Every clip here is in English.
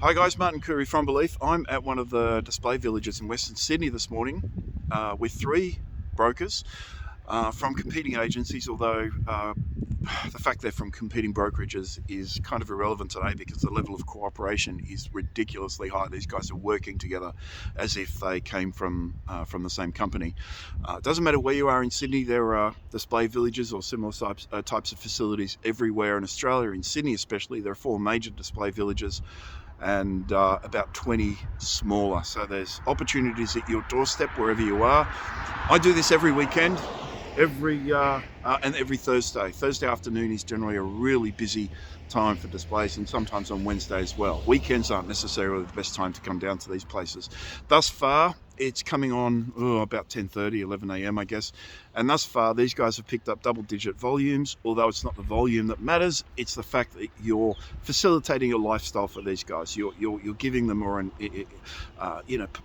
Hi guys, Martin Curry from Belief. I'm at one of the display villages in Western Sydney this morning with three brokers from competing agencies, although the fact they're from competing brokerages is kind of irrelevant today because the level of cooperation is ridiculously high. These guys are working together as if they came from the same company. It doesn't matter where you are in Sydney, there are display villages or similar types of facilities everywhere in Australia. In Sydney especially, there are 4 major display villages and about 20 smaller. So there's opportunities at your doorstep wherever you are. I do this every weekend, every Thursday. Thursday afternoon is generally a really busy time for displays, and sometimes on Wednesday as well. Weekends aren't necessarily the best time to come down to these places. Thus far, it's coming on about 10:30, 11 a.m. I guess. And thus far, these guys have picked up double-digit volumes. Although it's not the volume that matters, it's the fact that you're facilitating a lifestyle for these guys. You're giving them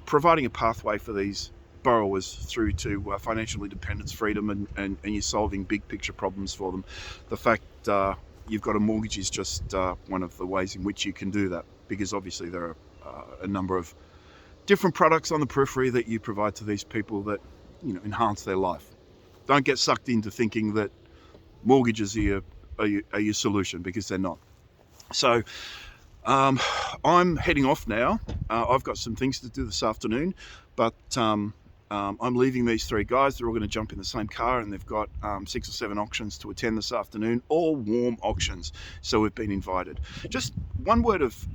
providing a pathway for these borrowers through to financial independence, freedom, and you're solving big picture problems for them. The fact you've got a mortgage is just one of the ways in which you can do that, because obviously there are a number of different products on the periphery that you provide to these people that enhance their life. Don't get sucked into thinking that mortgages are your solution, because they're not. So I'm heading off now. I've got some things to do this afternoon, but I'm leaving these three guys. They're all going to jump in the same car, and they've got 6 or 7 auctions to attend this afternoon, all warm auctions. So we've been invited. Just one word of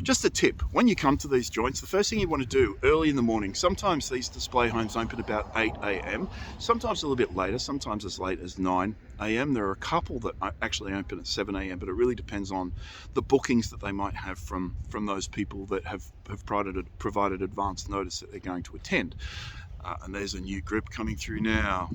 just a tip. When you come to these joints, the first thing you want to do early in the morning, sometimes these display homes open about 8 a.m, sometimes a little bit later, sometimes as late as 9 a.m. There are a couple that actually open at 7 a.m, but it really depends on the bookings that they might have from those people that have provided advance notice that they're going to attend. And there's a new group coming through now.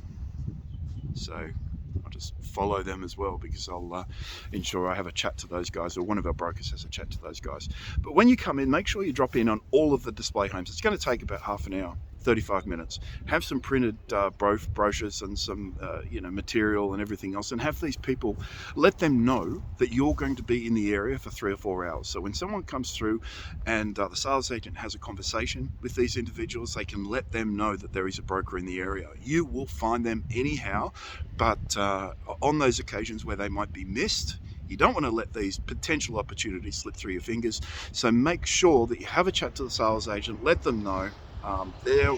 So I'll just follow them as well, because I'll ensure I have a chat to those guys, or one of our brokers has a chat to those guys. But when you come in, make sure you drop in on all of the display homes. It's going to take about half an hour, 35 minutes. Have some printed brochures and some material and everything else, and have these people, let them know that you're going to be in the area for 3 or 4 hours. So when someone comes through and the sales agent has a conversation with these individuals, they can let them know that there is a broker in the area. You will find them anyhow, but on those occasions where they might be missed, you don't want to let these potential opportunities slip through your fingers. So make sure that you have a chat to the sales agent, let them know. They're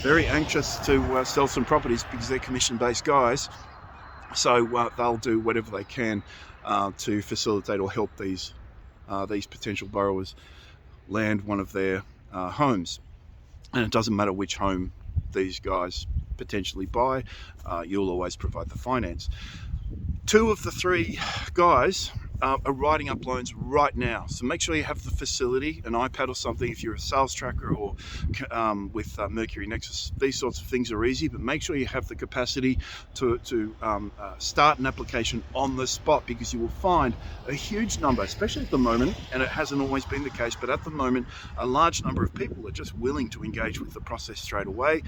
very anxious to sell some properties because they're commission-based guys. So they'll do whatever they can to facilitate or help these potential borrowers land one of their homes. And it doesn't matter which home these guys potentially buy, you'll always provide the finance. 2 of the 3 guys are writing up loans right now, so make sure you have the facility, an iPad or something if you're a sales tracker, or with Mercury Nexus. These sorts of things are easy, but make sure you have the capacity to start an application on the spot, because you will find a huge number, especially at the moment, and it hasn't always been the case, but at the moment a large number of people are just willing to engage with the process straight away.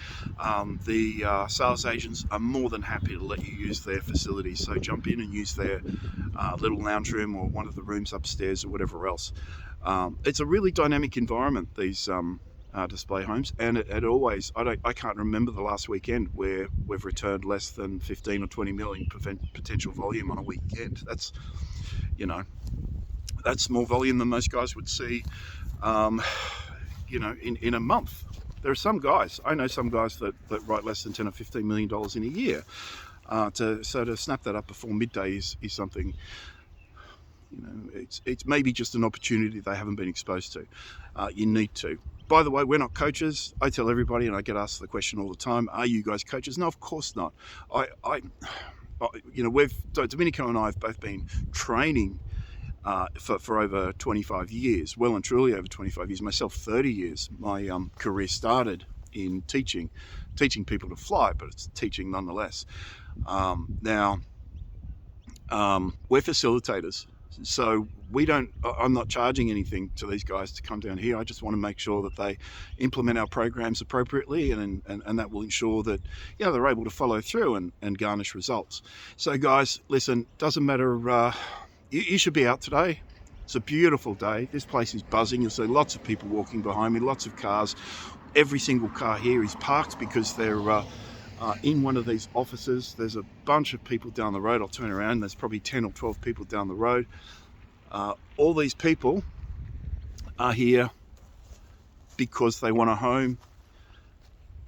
The sales agents are more than happy to let you use their facilities, so jump in and use their little lounge room or one of the rooms upstairs or whatever else. It's a really dynamic environment, these display homes, and it always, I can't remember the last weekend where we've returned less than 15 or 20 million potential volume on a weekend. That's more volume than most guys would see in a month. There are some guys, I know some guys that write less than 10 or 15 million dollars in a year. To snap that up before midday is something, it's maybe just an opportunity they haven't been exposed to. You need to. By the way, we're not coaches. I tell everybody, and I get asked the question all the time, are you guys coaches? No, of course not. Domenico and I have both been training for over 25 years, well and truly over 25 years, myself 30 years. My career started in teaching people to fly, but it's teaching nonetheless. Now, we're facilitators, so I'm not charging anything to these guys to come down here. I just want to make sure that they implement our programs appropriately, and that will ensure that they're able to follow through and garnish results. So guys, listen, doesn't matter, you should be out today. It's a beautiful day. This place is buzzing. You'll see lots of people walking behind me, lots of cars. Every single car here is parked because they're in one of these offices. There's a bunch of people down the road. I'll turn around. There's probably 10 or 12 people down the road. All these people are here because they want a home.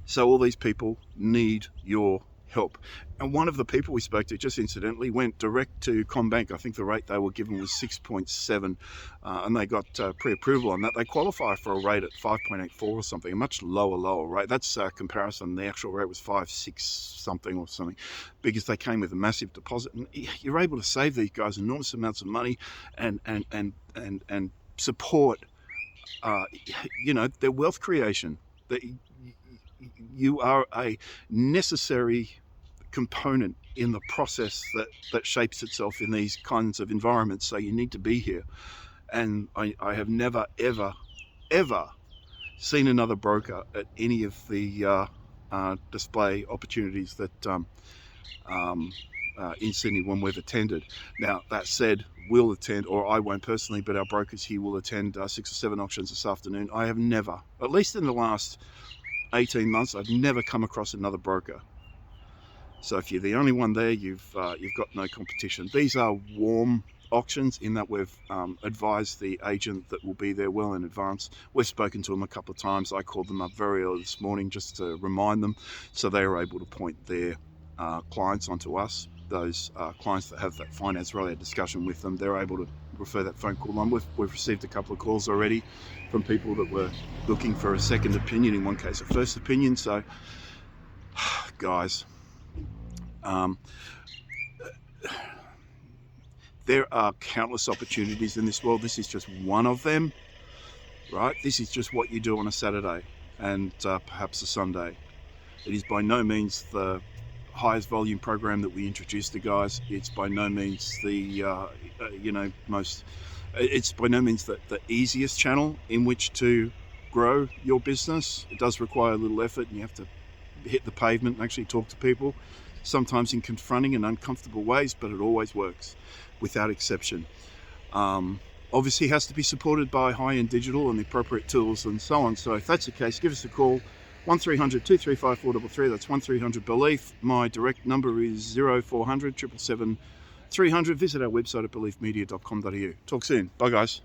So all these people need your help. And one of the people we spoke to, just incidentally, went direct to CommBank. I think the rate they were given was 6.7, and they got pre-approval on that. They qualify for a rate at 5.84 or something, a much lower rate. That's comparison. The actual rate was 5.6 something or something, because they came with a massive deposit. And you're able to save these guys enormous amounts of money and support, their wealth creation. You are a necessary component in the process that shapes itself in these kinds of environments. So you need to be here. And I have never, ever seen another broker at any of the display opportunities that in Sydney when we've attended. Now, that said, we'll attend, or I won't personally, but our brokers here will attend 6 or 7 auctions this afternoon. I have never, at least in the last 18 months, I've never come across another broker. So if you're the only one there, you've got no competition. These are warm auctions in that we've advised the agent that will be there well in advance. We've spoken to them a couple of times. I called them up very early this morning just to remind them, so they are able to point their clients onto us. Those clients that have that finance related discussion with them, they're able to refer that phone call on. We've received a couple of calls already from people that were looking for a second opinion, in one case a first opinion. So guys, there are countless opportunities in this world. This is just one of them, right? This is just what you do on a Saturday and perhaps a Sunday. It is by no means the highest volume program that we introduce to guys. It's by no means the it's by no means the easiest channel in which to grow your business. It does require a little effort, and you have to hit the pavement and actually talk to people, sometimes in confronting and uncomfortable ways, but it always works without exception. Obviously has to be supported by high-end digital and the appropriate tools and so on. So if that's the case, give us a call, 1300 235 433. That's 1300 Belief. My direct number is 0400 777 300. Visit our website at beliefmedia.com.au. Talk soon. Bye, guys.